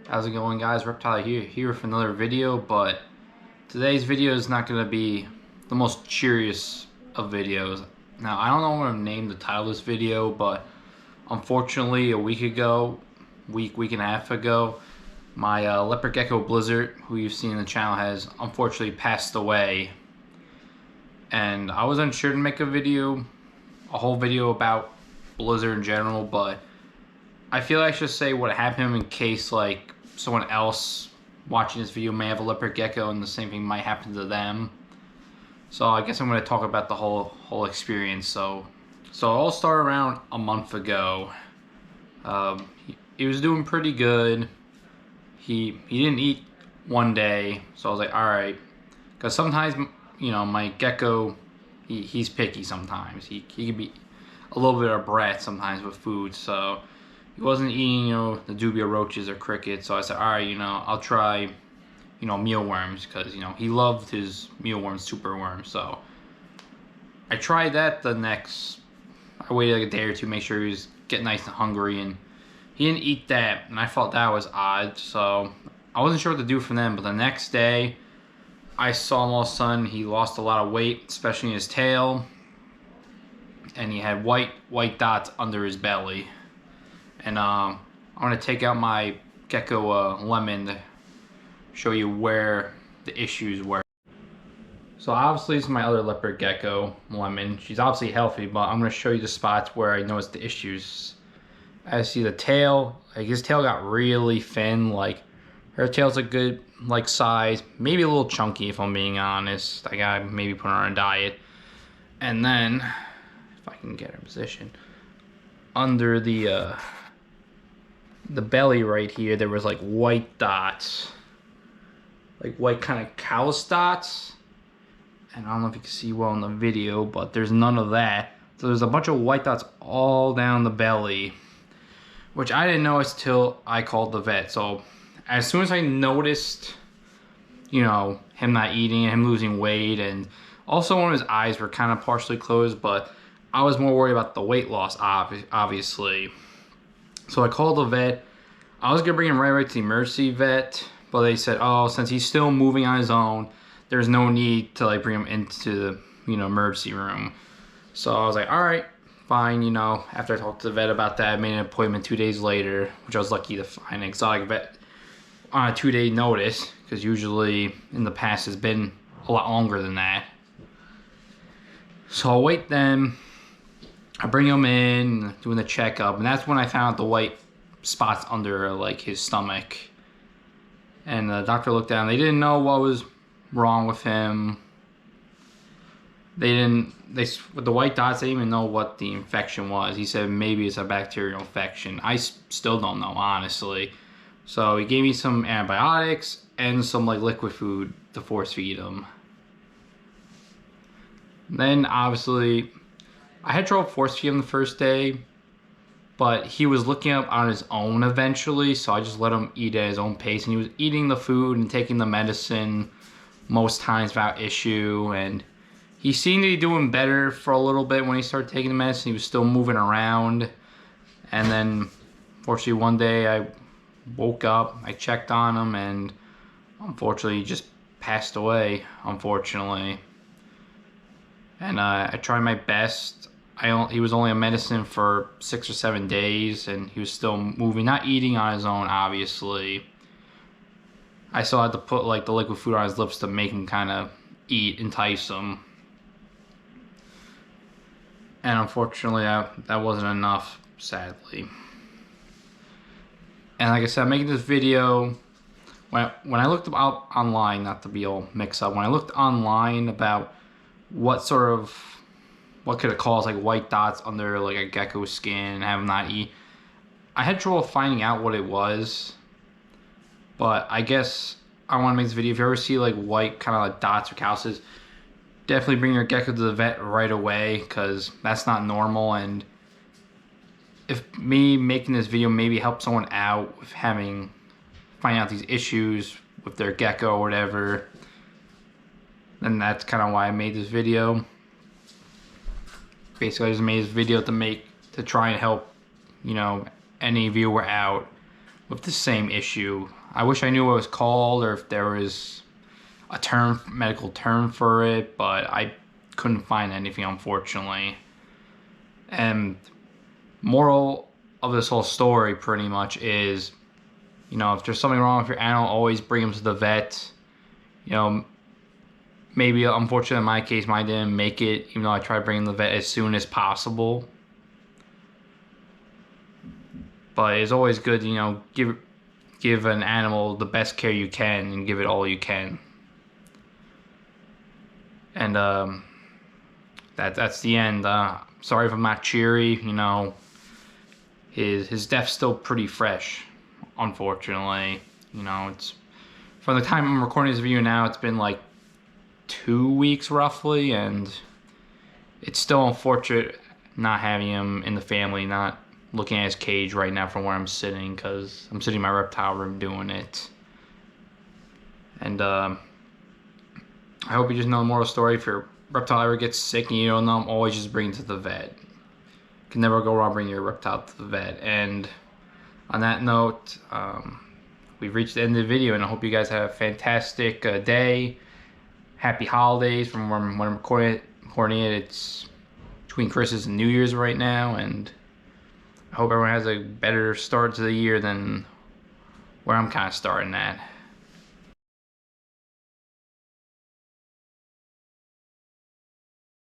How's it going, guys? Reptile here for another video, but today's video is not going to be the most cheeriest of videos. Now, I don't know what to name the title of this video, but unfortunately a week and a half ago, my Leopard Gecko Blizzard, who you've seen in the channel, has unfortunately passed away. And I was unsure to make a whole video about Blizzard in general, but I feel I should say what happened in case like someone else watching this video may have a leopard gecko and the same thing might happen to them. So I guess I'm going to talk about the whole experience. So it all started around a month ago. He was doing pretty good. He didn't eat one day, so I was like, all right, because sometimes, you know, my gecko, he's picky sometimes. He can be a little bit of a brat sometimes with food, so he wasn't eating, the dubia roaches or crickets. So I said, all right, I'll try, mealworms, because, he loved his mealworms, super worms. So I tried that I waited like a day or two, make sure he was getting nice and hungry, and he didn't eat that, and I thought that was odd. So I wasn't sure what to do for them, but the next day I saw him all of a sudden, he lost a lot of weight, especially in his tail, and he had white dots under his belly. And I'm going to take out my gecko lemon to show you where the issues were. So obviously this is my other leopard gecko, lemon. She's obviously healthy, but I'm going to show you the spots where I noticed the issues. As you see the tail, like his tail got really thin. Like her tail's a good size, maybe a little chunky if I'm being honest. I gotta maybe put her on a diet. And then, if I can get her in position, under the belly right here, there was like white dots, like white kind of callus dots, and I don't know if you can see well in the video, but there's none of that. So there's a bunch of white dots all down the belly, which I didn't notice till I called the vet. So as soon as I noticed, him not eating, him losing weight, and also one of his eyes were kind of partially closed, but I was more worried about the weight loss, obviously. So I called the vet. I was gonna bring him right to the emergency vet, but they said, oh, since he's still moving on his own, there's no need to bring him into the emergency room. So I was like, all right, fine. After I talked to the vet about that, I made an appointment 2 days later, which I was lucky to find an exotic vet on a 2-day notice, because usually in the past it's been a lot longer than that. So I'll wait then. I bring him in, doing the checkup, and that's when I found out the white spots under his stomach. And the doctor looked down. They didn't know what was wrong with him. With the white dots, they didn't even know what the infection was. He said maybe it's a bacterial infection. I still don't know, honestly. So he gave me some antibiotics and some liquid food to force feed him. Then obviously I had trouble force feeding him the first day, but he was looking up on his own eventually, so I just let him eat at his own pace, and he was eating the food and taking the medicine most times without issue, and he seemed to be doing better for a little bit when he started taking the medicine. He was still moving around, and then fortunately one day I woke up, I checked on him, and unfortunately he just passed away, unfortunately. And I tried my best. He was only on medicine for 6 or 7 days, and he was still moving, not eating on his own, obviously. I still had to put the liquid food on his lips to make him kind of eat, entice him. And unfortunately, that wasn't enough, sadly. And like I said, I'm making this video. When I looked up online, not to be all mixed up, when I looked online about what could have caused white dots under a gecko skin and have him not eat, I had trouble finding out what it was. But I guess I want to make this video. If you ever see white kind of dots or calluses, definitely bring your gecko to the vet right away, because that's not normal. And if me making this video maybe help someone out with finding out these issues with their gecko or whatever, then that's kind of why I made this video. Basically, I just made this video to try and help, any viewer out with the same issue. I wish I knew what it was called or if there was a term, medical term for it, but I couldn't find anything, unfortunately. And moral of this whole story pretty much is, you know, if there's something wrong with your animal, always bring them to the vet. You know, maybe unfortunately in my case, mine didn't make it, even though I tried bringing the vet as soon as possible. But it's always good, you know, give an animal the best care you can and give it all you can. And that's the end. Sorry if I'm not cheery. You know, his death's still pretty fresh, unfortunately. You know, it's from the time I'm recording this video now, it's been like 2 weeks roughly, and it's still unfortunate not having him in the family, not looking at his cage right now from where I'm sitting, because I'm sitting in my reptile room doing it. And I hope you just know the moral story. If your reptile ever gets sick and you don't know him, always just bring it to the vet. You can never go wrong bringing your reptile to the vet. And on that note, we've reached the end of the video, and I hope you guys have a fantastic day. Happy holidays from when I'm recording it. It's between Christmas and New Year's right now, and I hope everyone has a better start to the year than where I'm kind of starting at.